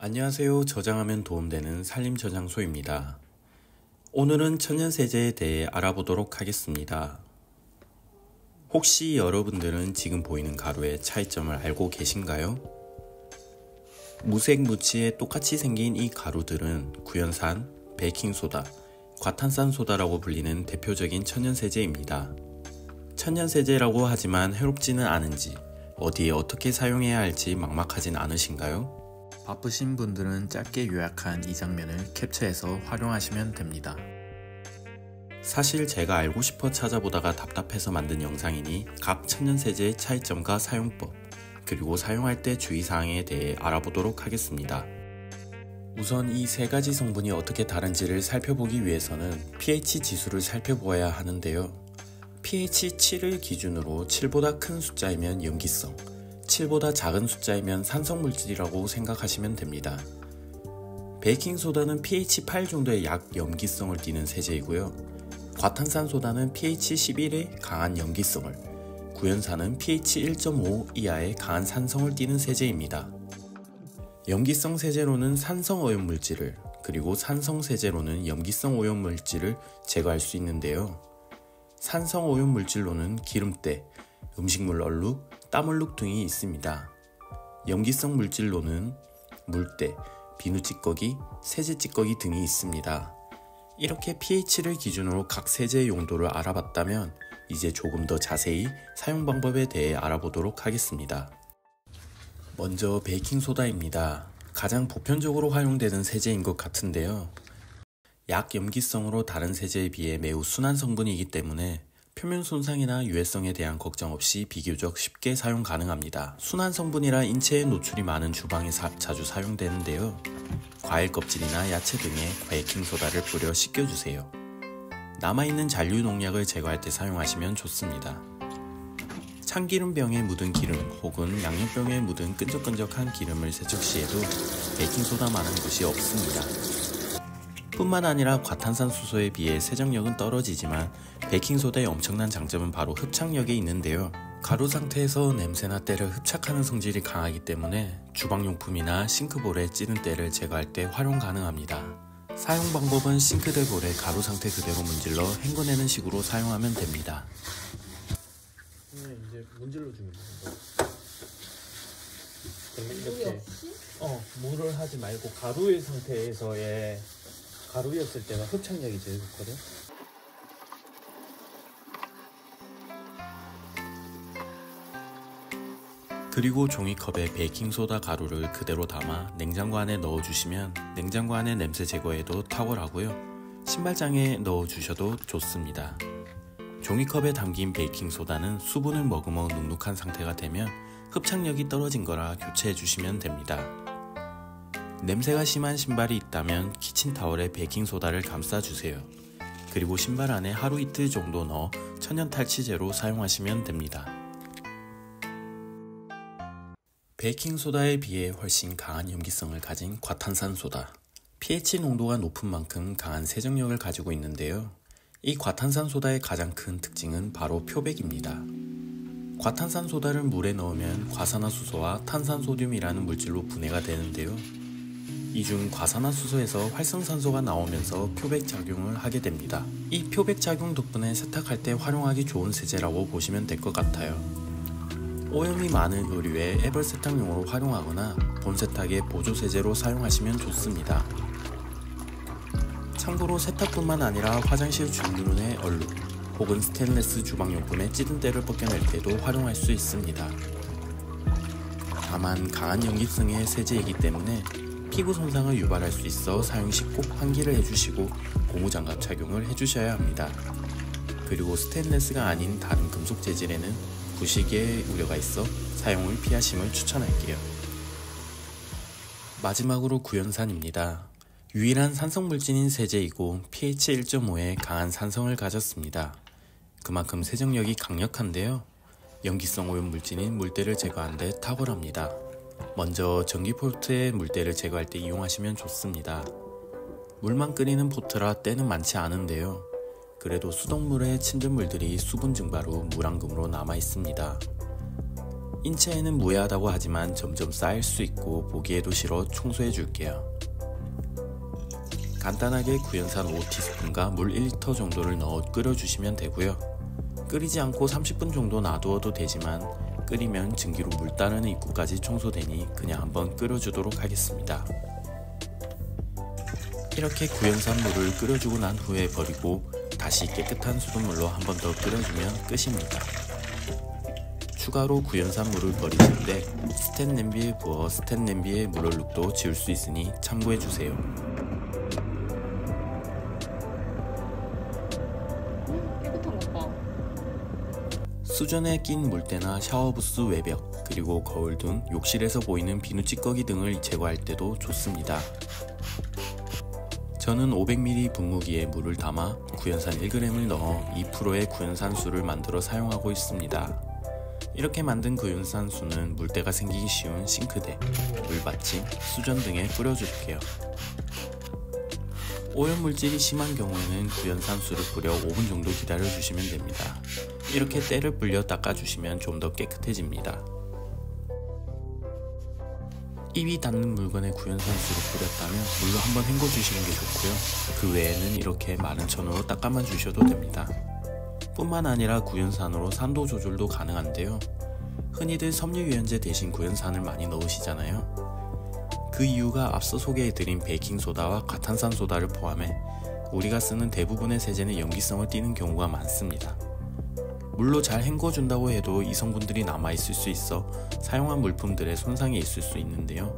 안녕하세요. 저장하면 도움되는 산림저장소입니다. 오늘은 천연세제에 대해 알아보도록 하겠습니다. 혹시 여러분들은 지금 보이는 가루의 차이점을 알고 계신가요? 무색 무취에 똑같이 생긴 이 가루들은 구연산, 베이킹소다, 과탄산소다라고 불리는 대표적인 천연세제입니다. 천연세제라고 하지만 해롭지는 않은지, 어디에 어떻게 사용해야 할지 막막하진 않으신가요? 바쁘신 분들은 짧게 요약한 이 장면을 캡처해서 활용하시면 됩니다. 사실 제가 알고 싶어 찾아보다가 답답해서 만든 영상이니 각 천연세제의 차이점과 사용법, 그리고 사용할 때 주의사항에 대해 알아보도록 하겠습니다. 우선 이 세 가지 성분이 어떻게 다른지를 살펴보기 위해서는 pH 지수를 살펴보아야 하는데요. pH 7을 기준으로 7보다 큰 숫자이면 염기성, 7보다 작은 숫자이면 산성물질이라고 생각하시면 됩니다. 베이킹소다는 pH 8 정도의 약염기성을 띠는 세제이고요. 과탄산소다는 pH 11의 강한 염기성을, 구연산은 pH 1.5 이하의 강한 산성을 띠는 세제입니다. 염기성 세제로는 산성 오염물질을, 그리고 산성 세제로는 염기성 오염물질을 제거할 수 있는데요. 산성 오염물질로는 기름때, 음식물 얼룩, 땀 얼룩 등이 있습니다. 염기성 물질로는 물때, 비누 찌꺼기, 세제 찌꺼기 등이 있습니다. 이렇게 pH를 기준으로 각 세제의 용도를 알아봤다면 이제 조금 더 자세히 사용 방법에 대해 알아보도록 하겠습니다. 먼저 베이킹소다입니다. 가장 보편적으로 활용되는 세제인 것 같은데요. 약염기성으로 다른 세제에 비해 매우 순한 성분이기 때문에 표면 손상이나 유해성에 대한 걱정 없이 비교적 쉽게 사용 가능합니다. 순한 성분이라 인체에 노출이 많은 주방에 자주 사용되는데요. 과일 껍질이나 야채 등에 베이킹소다를 뿌려 씻겨주세요. 남아있는 잔류 농약을 제거할 때 사용하시면 좋습니다. 참기름병에 묻은 기름 혹은 양념병에 묻은 끈적끈적한 기름을 세척 시에도 베이킹소다만한 것이 없습니다. 뿐만 아니라 과탄산수소에 비해 세정력은 떨어지지만 베이킹소다의 엄청난 장점은 바로 흡착력에 있는데요. 가루 상태에서 냄새나 때를 흡착하는 성질이 강하기 때문에 주방용품이나 싱크볼에 찌든 때를 제거할 때 활용 가능합니다. 사용 방법은 싱크대 볼에 가루 상태 그대로 문질러 헹궈내는 식으로 사용하면 됩니다. 이제 문질러 주면 이렇게 물을 하지 말고 가루의 상태에서의 가루였을 때가 흡착력이 제일 좋거든. 그리고 종이컵에 베이킹소다 가루를 그대로 담아 냉장고 안에 넣어주시면 냉장고 안의 냄새 제거에도 탁월하고요. 신발장에 넣어주셔도 좋습니다. 종이컵에 담긴 베이킹소다는 수분을 머금어 눅눅한 상태가 되면 흡착력이 떨어진 거라 교체해 주시면 됩니다. 냄새가 심한 신발이 있다면 키친타월에 베이킹소다를 감싸주세요. 그리고 신발 안에 하루 이틀 정도 넣어 천연탈취제로 사용하시면 됩니다. 베이킹소다에 비해 훨씬 강한 염기성을 가진 과탄산소다. pH 농도가 높은 만큼 강한 세정력을 가지고 있는데요. 이 과탄산소다의 가장 큰 특징은 바로 표백입니다. 과탄산소다를 물에 넣으면 과산화수소와 탄산소듐이라는 물질로 분해가 되는데요. 이 중 과산화수소에서 활성산소가 나오면서 표백작용을 하게 됩니다. 이 표백작용 덕분에 세탁할 때 활용하기 좋은 세제라고 보시면 될 것 같아요. 오염이 많은 의류에 애벌 세탁용으로 활용하거나 본세탁의 보조세제로 사용하시면 좋습니다. 참고로 세탁뿐만 아니라 화장실 줄눈의 얼룩 혹은 스테인리스 주방용품의 찌든 때를 벗겨낼 때도 활용할 수 있습니다. 다만 강한 염기성의 세제이기 때문에 피부 손상을 유발할 수 있어 사용 시 꼭 환기를 해주시고 고무장갑 착용을 해주셔야 합니다. 그리고 스테인리스가 아닌 다른 금속 재질에는 부식의 우려가 있어 사용을 피하심을 추천할게요. 마지막으로 구연산입니다. 유일한 산성물질인 세제이고 pH 1.5의 강한 산성을 가졌습니다. 그만큼 세정력이 강력한데요. 염기성 오염물질인 물때를 제거하는 데 탁월합니다. 먼저 전기 포트에 물때를 제거할 때 이용하시면 좋습니다. 물만 끓이는 포트라 때는 많지 않은데요. 그래도 수돗물의 침전물들이 수분 증발후 물안금으로 남아 있습니다. 인체에는 무해하다고 하지만 점점 쌓일 수 있고 보기에도 싫어 청소해 줄게요. 간단하게 구연산 5티스푼과 물 1리터 정도를 넣어 끓여주시면 되고요. 끓이지 않고 30분 정도 놔두어도 되지만 끓이면 증기로 물 따르는 입구까지 청소되니 그냥 한번 끓여주도록 하겠습니다. 이렇게 구연산 물을 끓여주고 난 후에 버리고 다시 깨끗한 수돗물로 한 번 더 끓여주면 끝입니다. 추가로 구연산 물을 버리실 때 스텐 냄비에 부어 스텐 냄비에 물 얼룩도 지울 수 있으니 참고해주세요. 깨끗한 것 봐. 수전에 낀 물때나 샤워부스 외벽, 그리고 거울 등 욕실에서 보이는 비누 찌꺼기 등을 제거할 때도 좋습니다. 저는 500ml 분무기에 물을 담아 구연산 1g을 넣어 2%의 구연산수를 만들어 사용하고 있습니다. 이렇게 만든 구연산수는 물때가 생기기 쉬운 싱크대, 물받침, 수전 등에 뿌려줄게요. 오염물질이 심한 경우에는 구연산수를 뿌려 5분 정도 기다려주시면 됩니다. 이렇게 때를 불려 닦아주시면 좀 더 깨끗해집니다. 입이 닿는 물건에 구연산수를 뿌렸다면 물로 한번 헹궈주시는 게 좋고요. 그 외에는 이렇게 마른 천으로 닦아만 주셔도 됩니다. 뿐만 아니라 구연산으로 산도 조절도 가능한데요. 흔히들 섬유유연제 대신 구연산을 많이 넣으시잖아요. 그 이유가 앞서 소개해드린 베이킹소다와 과탄산소다를 포함해 우리가 쓰는 대부분의 세제는 염기성을 띠는 경우가 많습니다. 물로 잘 헹궈준다고 해도 이 성분들이 남아있을 수 있어 사용한 물품들에 손상이 있을 수 있는데요.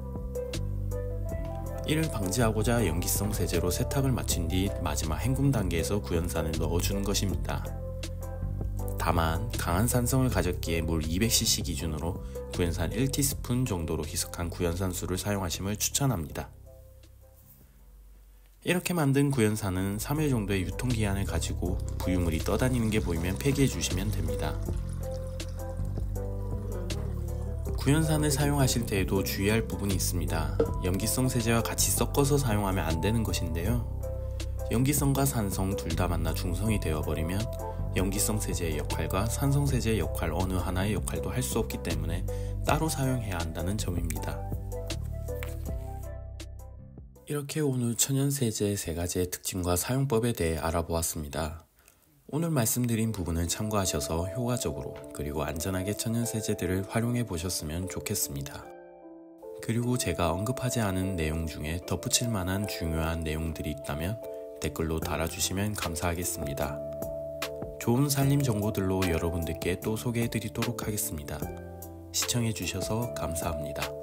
이를 방지하고자 염기성 세제로 세탁을 마친 뒤 마지막 헹굼 단계에서 구연산을 넣어주는 것입니다. 다만 강한 산성을 가졌기에 물 200cc 기준으로 구연산 1티스푼 정도로 희석한 구연산수를 사용하심을 추천합니다. 이렇게 만든 구연산은 3일 정도의 유통기한을 가지고 부유물이 떠다니는 게 보이면 폐기해 주시면 됩니다. 구연산을 사용하실 때에도 주의할 부분이 있습니다. 염기성 세제와 같이 섞어서 사용하면 안 되는 것인데요. 염기성과 산성 둘 다 만나 중성이 되어버리면 염기성 세제의 역할과 산성 세제의 역할 어느 하나의 역할도 할 수 없기 때문에 따로 사용해야 한다는 점입니다. 이렇게 오늘 천연세제의 3가지의 특징과 사용법에 대해 알아보았습니다. 오늘 말씀드린 부분을 참고하셔서 효과적으로 그리고 안전하게 천연세제들을 활용해 보셨으면 좋겠습니다. 그리고 제가 언급하지 않은 내용 중에 덧붙일 만한 중요한 내용들이 있다면 댓글로 달아주시면 감사하겠습니다. 좋은 살림 정보들로 여러분들께 또 소개해 드리도록 하겠습니다. 시청해 주셔서 감사합니다.